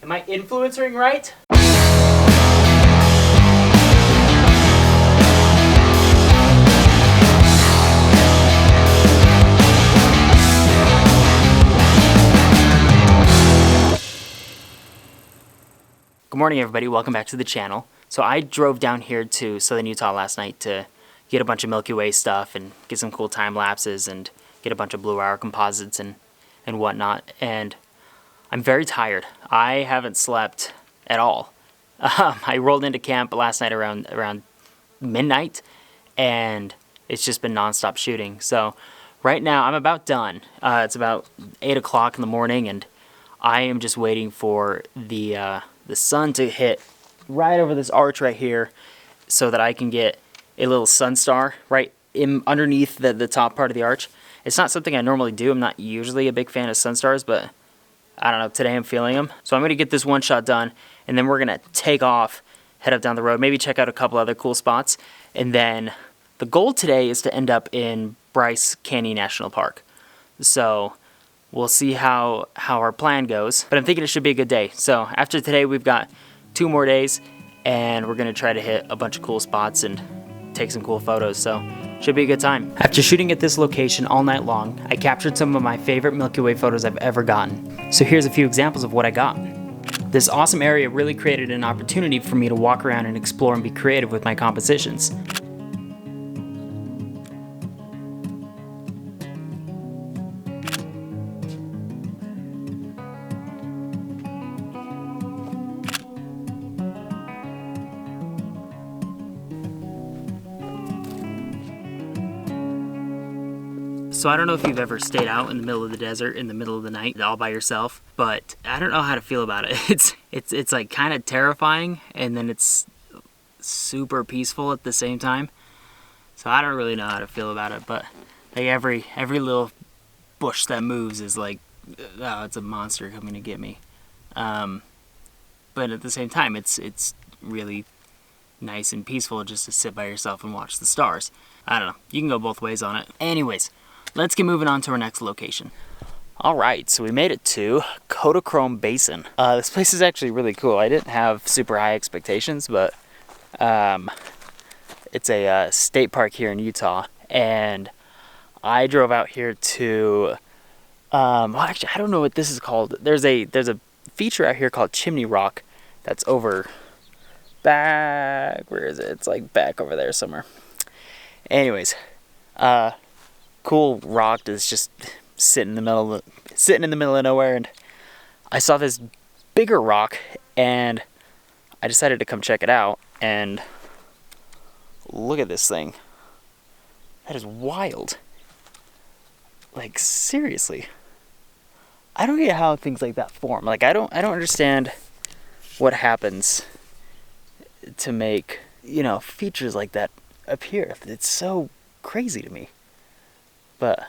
Am I influencing right? Good morning, everybody. Welcome back to the channel. So I drove down here to southern Utah last night to get a bunch of Milky Way stuff and get some cool time lapses and get a bunch of blue hour composites and whatnot. And I'm very tired. I haven't slept at all. I rolled into camp last night around midnight, and it's just been nonstop shooting. So right now I'm about done. It's about 8 o'clock in the morning, and I am just waiting for the sun to hit right over this arch right here so that I can get a little sun star right underneath the top part of the arch. It's not something I normally do. I'm not usually a big fan of sun stars, but I don't know, today I'm feeling them. So I'm going to get this one shot done, and then we're going to take off, head up down the road, maybe check out a couple other cool spots. And then the goal today is to end up in Bryce Canyon National Park. So we'll see how our plan goes, but I'm thinking it should be a good day. So after today, we've got 2 more days, and we're going to try to hit a bunch of cool spots and take some cool photos. So should be a good time. After shooting at this location all night long, I captured some of my favorite Milky Way photos I've ever gotten. So here's a few examples of what I got. This awesome area really created an opportunity for me to walk around and explore and be creative with my compositions. So I don't know if you've ever stayed out in the middle of the desert in the middle of the night all by yourself, but I don't know how to feel about it. It's like kind of terrifying, and then it's super peaceful at the same time. So I don't really know how to feel about it, but like every little bush that moves is like, oh, it's a monster coming to get me. But at the same time, it's really nice and peaceful just to sit by yourself and watch the stars. I don't know. You can go both ways on it. Anyways, let's get moving on to our next location. Alright, so we made it to Kodachrome Basin. This place is actually really cool. I didn't have super high expectations, but it's a state park here in Utah. And I drove out here to, well, actually, I don't know what this is called. There's a feature out here called Chimney Rock that's over back, where is it? It's like back over there somewhere. Anyways, cool rock that's just sitting in the middle of nowhere, and I saw this bigger rock, and I decided to come check it out. And look at this thing. That is wild. Like, seriously, I don't get how things like that form. Like, I don't understand what happens to make, you know, features like that appear. It's so crazy to me. But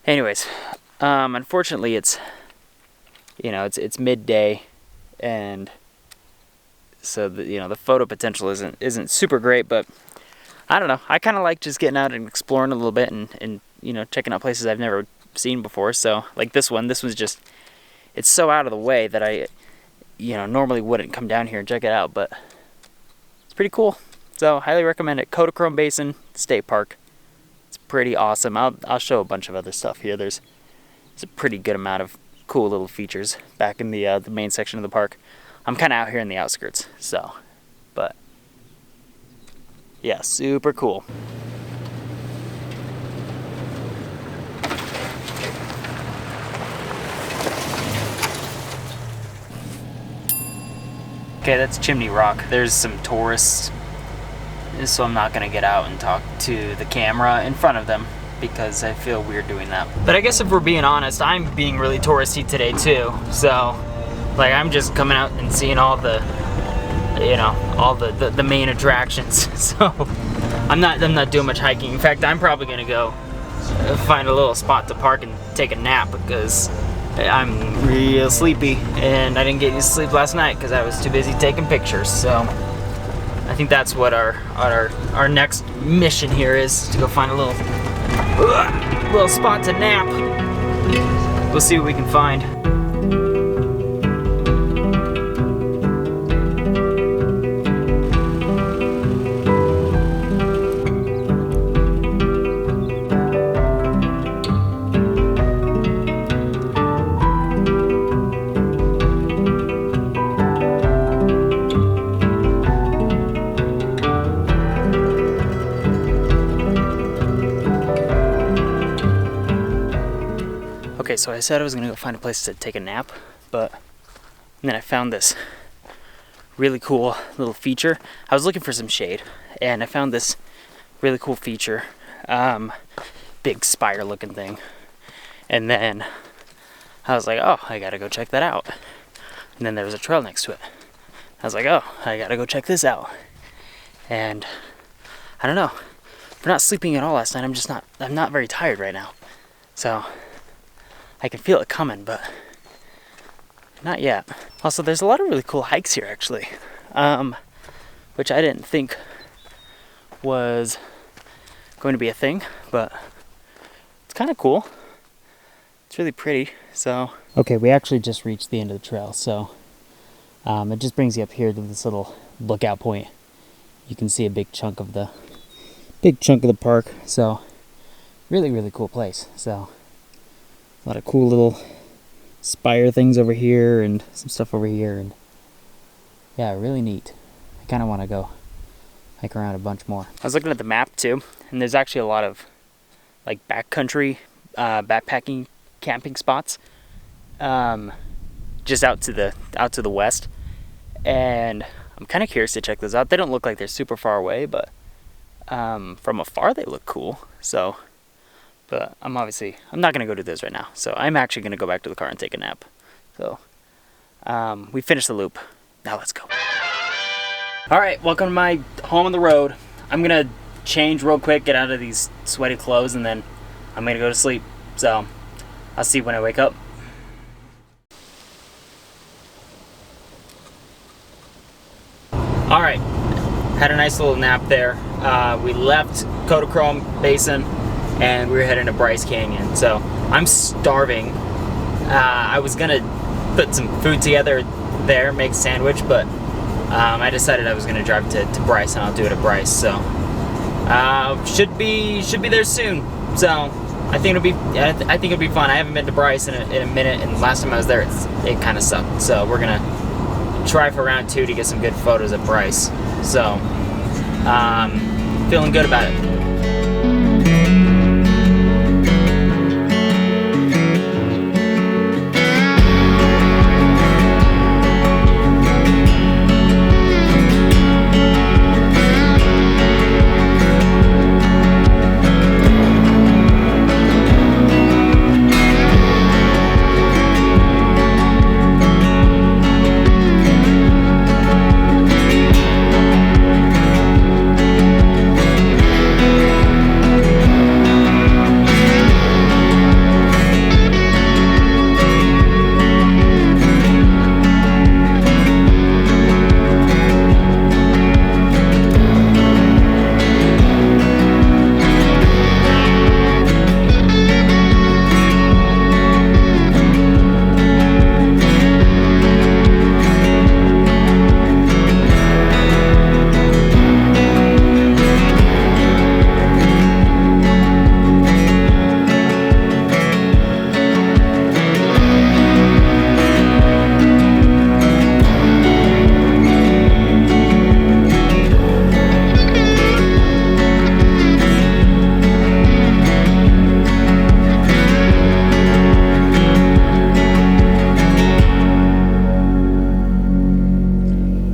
anyways, unfortunately it's midday, and so the photo potential isn't super great, but I don't know. I kind of like just getting out and exploring a little bit and checking out places I've never seen before. So like this was just, it's so out of the way that I normally wouldn't come down here and check it out, but it's pretty cool. So highly recommend it. Kodachrome Basin State Park. It's pretty awesome. I'll show a bunch of other stuff here. There's a pretty good amount of cool little features back in the main section of the park. I'm kind of out here in the outskirts, so, but yeah, super cool. Okay, that's Chimney Rock. There's some tourists, so I'm not gonna get out and talk to the camera in front of them because I feel weird doing that. But I guess if we're being honest, I'm being really touristy today too. So, like, I'm just coming out and seeing all the, all the main attractions. So I'm not doing much hiking. In fact, I'm probably gonna go find a little spot to park and take a nap because I'm real sleepy and I didn't get any sleep last night because I was too busy taking pictures. So I think that's what our next mission here is, to go find a little spot to nap. We'll see what we can find. Okay, so I said I was gonna go find a place to take a nap, but then I found this really cool little feature. I was looking for some shade, and I found this really cool feature, big spire looking thing. And then I was like, oh, I gotta go check that out. And then there was a trail next to it. I was like, oh, I gotta go check this out. And I don't know, for not sleeping at all last night, I'm not very tired right now. So I can feel it coming, but not yet. Also, there's a lot of really cool hikes here, actually, which I didn't think was going to be a thing, but it's kind of cool. It's really pretty. So okay, we actually just reached the end of the trail, so it just brings you up here to this little lookout point. You can see a big chunk of the park. So really cool place. So a lot of cool little spire things over here and some stuff over here, and yeah, really neat. I kind of want to go hike around a bunch more. I was looking at the map too, and there's actually a lot of like backcountry backpacking camping spots just out to the west, and I'm kind of curious to check those out. They don't look like they're super far away, but from afar they look cool. So but I'm not gonna go do this right now, so I'm actually gonna go back to the car and take a nap. So we finished the loop. Now let's go. All right, welcome to my home on the road. I'm gonna change real quick, get out of these sweaty clothes, and then I'm gonna go to sleep. So I'll see you when I wake up. All right, had a nice little nap there. We left Kodachrome Basin and we were heading to Bryce Canyon. So I'm starving. I was gonna put some food together there, make a sandwich, but I decided I was gonna drive to Bryce, and I'll do it at Bryce. So should be there soon. So I think it'll be fun. I haven't been to Bryce in a minute, and last time I was there, it kind of sucked. So we're gonna try for round 2 to get some good photos at Bryce. So feeling good about it.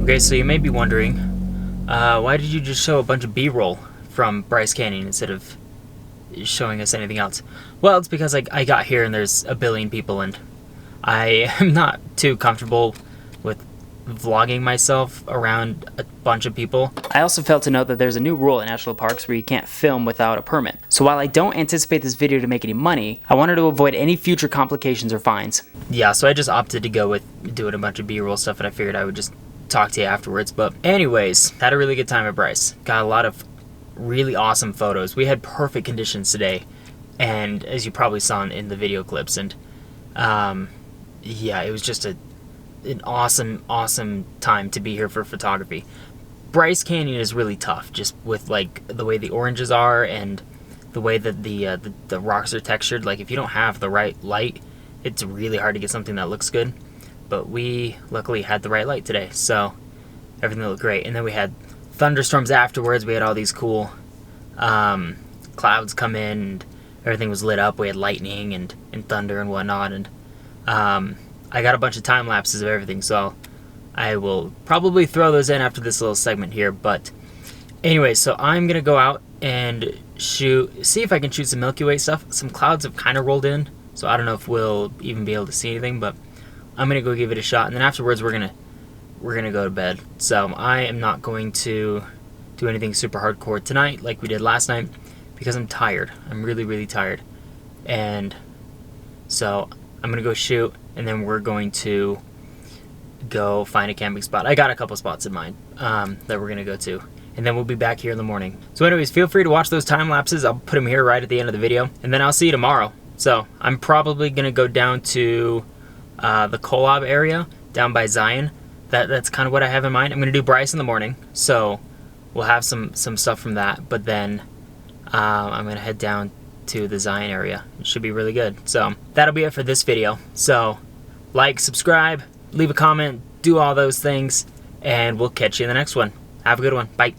Okay, so you may be wondering, why did you just show a bunch of B-roll from Bryce Canyon instead of showing us anything else? Well, it's because I got here and there's a billion people, and I am not too comfortable with vlogging myself around a bunch of people. I also failed to note that there's a new rule in national parks where you can't film without a permit. So while I don't anticipate this video to make any money, I wanted to avoid any future complications or fines. Yeah, so I just opted to go with doing a bunch of B-roll stuff, and I figured I would just talk to you afterwards. But anyways, had a really good time at Bryce. Got a lot of really awesome photos. We had perfect conditions today, and as you probably saw in the video clips, and yeah, it was just an awesome time to be here for photography. Bryce Canyon is really tough, just with like the way the oranges are and the way that the rocks are textured. Like if you don't have the right light, it's really hard to get something that looks good. But we luckily had the right light today, so everything looked great. And then we had thunderstorms afterwards. We had all these cool clouds come in, and everything was lit up. We had lightning, and and thunder and whatnot, and I got a bunch of time lapses of everything, so I will probably throw those in after this little segment here. But anyway, so I'm gonna go out and see if I can shoot some Milky Way stuff. Some clouds have kind of rolled in, so I don't know if we'll even be able to see anything, but I'm gonna go give it a shot, and then afterwards we're gonna go to bed. So I am not going to do anything super hardcore tonight like we did last night because I'm tired. I'm really, really tired, and so I'm gonna go shoot, and then we're going to go find a camping spot. I got a couple spots in mind that we're gonna go to, and then we'll be back here in the morning. So anyways, feel free to watch those time lapses. I'll put them here right at the end of the video, and then I'll see you tomorrow. So I'm probably gonna go down to the Kolob area down by Zion. That's kind of what I have in mind. I'm gonna do Bryce in the morning, so we'll have some stuff from that, but then I'm gonna head down to the Zion area. It should be really good. So that'll be it for this video. So like, subscribe, leave a comment, do all those things, and we'll catch you in the next one. Have a good one. Bye.